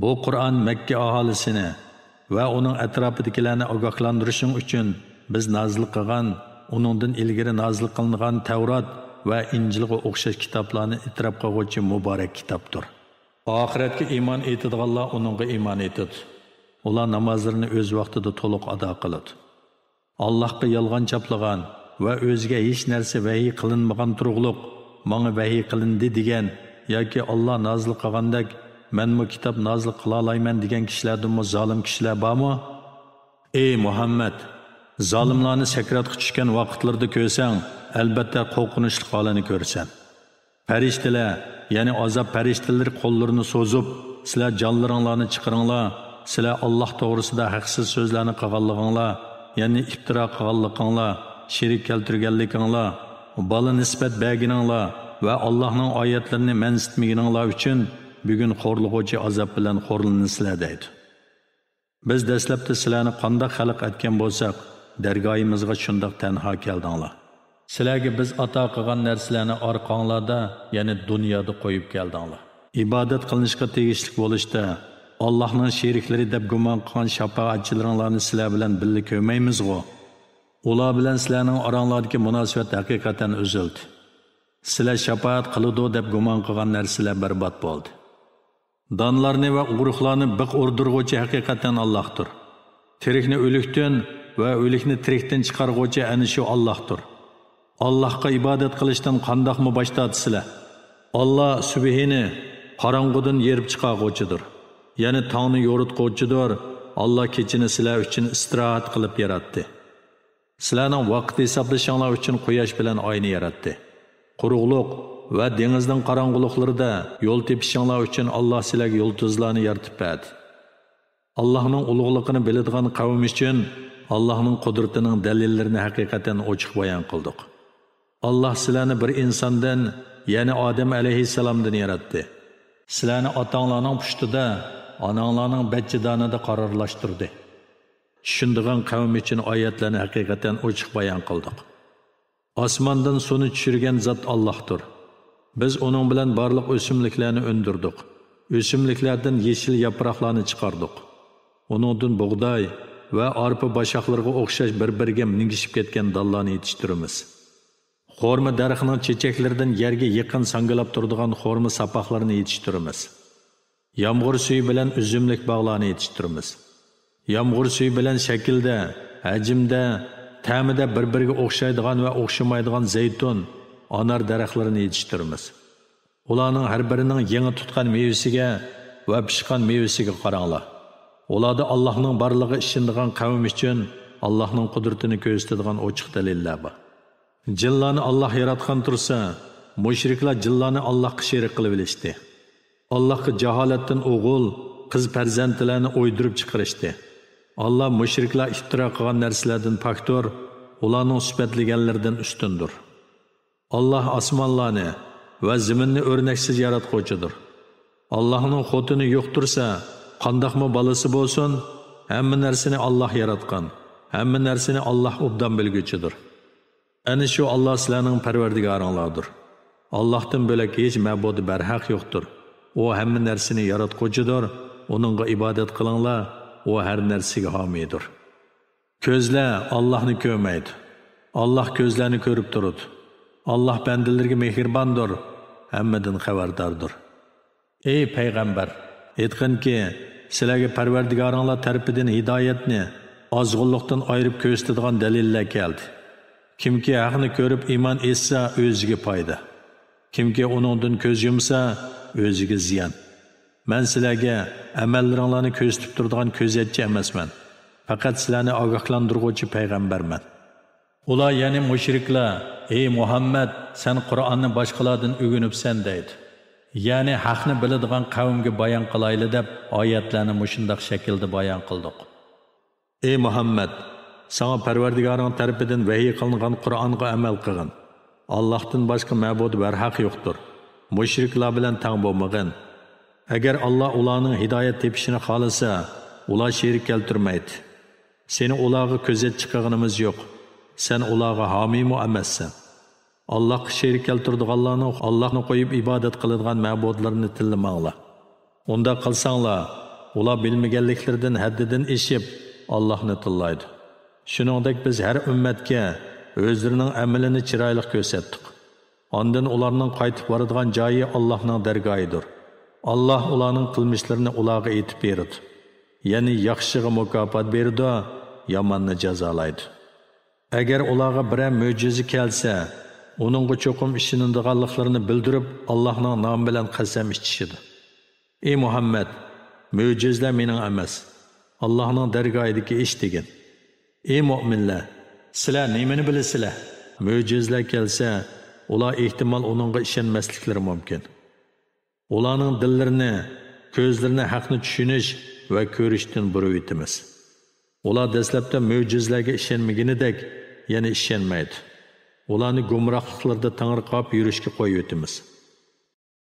Bu Qur'on Makka aholisini va uning atrofidagilarni ogohlantirishing uchun biz nozil qilgan, uningdan ilgari nozil qilingan Tavrat va Injilga o'xshash kitoblarni itrof qiluvchi muborak kitobdir. Oxiratga iymon etadiganlar uningga iymon etadi. Ular namozlarini o'z vaqtida to'liq ado qiladi. Allohga yolg'on chaplagan va o'ziga hech narsa vahiy qilinmagan turug'liq, menga vahiy qilindi degan yoki Alloh nozil qilgandek men bu kitob nozil qila olmayman degan kishilardan zolim kishilar bormi? Ey Muhammad, zolimlarni sakratga tushgan vaqtlarda ko'rsang, albatta qo'rqinchli holini ko'rsan. Farishtalar, ya'ni azob farishtalari qo'llarini so'zib, sizlar jonlaringlarni chiqaringlar, sizlar Alloh to'g'risida haqsiz so'zlarni qilganliginglar, ya'ni iftiro qilganliginglar, sherik keltirganliginglar, bola nisbat berganinglar va Allohning oyatlarini mansitmaganinglar uchun bugun xo'rlig'uvchi azob bilan xo'rlansizlar deydi. Biz dastlabda sizlarni qanday xalq etgan bo'lsak, dargoyimizga shundoq tanho keldinglar. Sizlarga biz ato qilgan narsalarni orqanglarda, ya'ni dunyoda qo'yib keldinglar. Ibodat qilinishga tegishli bo'lishda Allohning sheriklari deb gumon qilgan shafoatchilaringlarni sizlar bilan birga ko'rmaymizg'u. Ular bilan sizlarning oranglardagi munosabat haqiqatan uzildi. Sizlar shafaat qiladi deb gumon qilgan narsalar barbod bo'ldi. Donlarni va urug'larni biq o'rdirg'uvchi haqiqatan Allohdir. Tirikni o'likdan va o'likni tirikdan chiqarg'uvchi ana shu Allohdir. Allohga ibodat qilishdan qandoqmi bosh tortsizlar? Allah subhini qorong'udan yerib chiqarg'uvchidir. Ya'ni tongni yo'ritg'uvchidir. Allah kechini sizlar uchun istirohat qilib yaratdi. Sizlarning vaqt hisoblashinglar uchun quyosh bilan oyni yaratdi. Quruqliq va dengizning qorong'uliqlarida yo'l tepishinglar uchun Allah sizlarga yulduzlarni yaratib berdi. Allahning ulug'ligini biladigan qavm uchun Allahning qudratining dalillarini haqiqatan ochiq bayon qildik. Allah sizlarni bir insondan, ya'ni Odam alayhissalomdan yaratdi. Sizlarni ota-onalarning pushtida, onanglarning bachchadonida qarorlashtirdi. Tushundigan qavm uchun oyatlarni haqiqatan ochiq bayon qildik. Osmondan suvni tushirgan zot Allohdir. Biz uning bilan barliq o'simliklarni o'ndirdik. O'simliklardan yeshil yaproqlarni chiqardik. Uningdan bug'doy va arpa boshoqlariga o'xshash bir-biriga mingishib ketgan dallarni yetishtiramiz. Xorma daraxtining chechaklaridan yerga yaqin sangilab turadigan xorma sapoqlarini yetishtiramiz. Yomg'ir suvi bilan uzumlik bog'larni yetishtiramiz. Yomg'ir suvi bilan shaklda, hajmda, ta'mida bir-biriga o'xshaydigan va o'xshamaydigan zaytun, anar daraxtlarini yetishtiramiz. Ularning har birining yangi tutgan mevasiga va pishgan mevasiga qaranglar. Ularda Allohning borligi ishonadigan qavm uchun Allohning qudratini ko'rsatadigan ochiq dalillar bor. Jinlarni Allah yaratgan tursa, mushriklar jinlarni Allohga sherik qilib olishdi. Allohga jaholatdan o'g'il, qiz farzandlarni o'ydirib chiqarishdi. Allah mushriklar iftiro qilgan narsalardan pokdir, ularning sifatlaganlaridan ustundir. Allah osmonlarni va zaminni o'rnaksiz yaratuvchidir. Allohning xotini yo'qtirsa, qandoqmi balasi bo'lsin, hamma narsani Allah yaratgan, hamma narsani Allah obdan bilguchidir. Ana shu Allah sizlarning parvardigoringlardir. Allohdan bo'lak hech ma'budi barhaq yo'qdir. O hamma narsani yaratquchidir. Uningga ibodat qilinglar. O har narsaga homiydir. Ko'zlar Allohni ko'rmaydi. Allah ko'zlarni ko'rib turadi. Allah bandalarga mehribondir, hammadan xabardordir. Ey payg'ambar, aytqinki, sizlarga parvardigoringlar tarafidan hidoyatni ozg'unlikdan ayirib ko'rsatadigan dalillar keldi. Kimki haqni ko'rib iymon etsa, o'ziga foyda. Kimki uningdan ko'z yumsa, o'ziga ziyon. Men sizlarga amallaringlarni ko'rsatib turadigan ko'zatchi emasman. Faqat sizlarni ogohlantiruvchi payg'ambarman. Ular ya'ni mushriklar, ey Muhammad, sen Qur'onni boshqalardan o'rganibsan deydi. Ya'ni haqni biladigan qavmga bayon qilayli deb oyatlarni mushundaq shaklda bayon qildik. Ey Muhammad, sana Parvardigoring tarafidan vahiy qilingan Qur'onga amal qilgin. Allohdan boshqa ma'bud barhaq yo'qdir. Mushriklar bilan tang bo'lmagin. Agar Allah ularning hidoyat tepishini xohlasa, ular sherik keltirmaydi. Seni ularga ko'zat chiqarganimiz yo'q. Sen ularga homiymi emassan. Allohga sherik keltirdiganlarni Allohni qo'yib ibodat qiladigan ma'budlarni tillamanglar. Unda qilsanglar, ular bilmaganliklaridan haddidan eshib Allohni tillaydi. Shuningdek biz har ummatga o'zlarining amalini chiroyli ko'rsatdik. Ondan ularning qaytib boradigan joyi Allohning dargohidir. Allah ularning qilmishlarini ularga aytib beradi. Ya'ni yaxshiga mukofot beradi, yomonni jazolaydi. Agar ularga biror mo'jiza kelsa, uningga cho'qim ishonadiganliklarini bildirib, Allohning nomi bilan qasam ichishidi. Ey Muhammad, mo'jizalar mening emas, Allohning dargohidagi ish degan. Ey mu'minlar, sizlar nimani bilasizlar? Mo'jizalar kelsa, ular ehtimol uningga ishonmasliklari mumkin. Ularning dillarini, ko'zlarini haqni tushunish va ko'rishdan burib etamiz. Ular dastlabda mo'jizalarga ishonmaganidek, yana ishonmaydi. Ularni gumrohliklarda tangirqab yurishga qo'yib o'tamiz.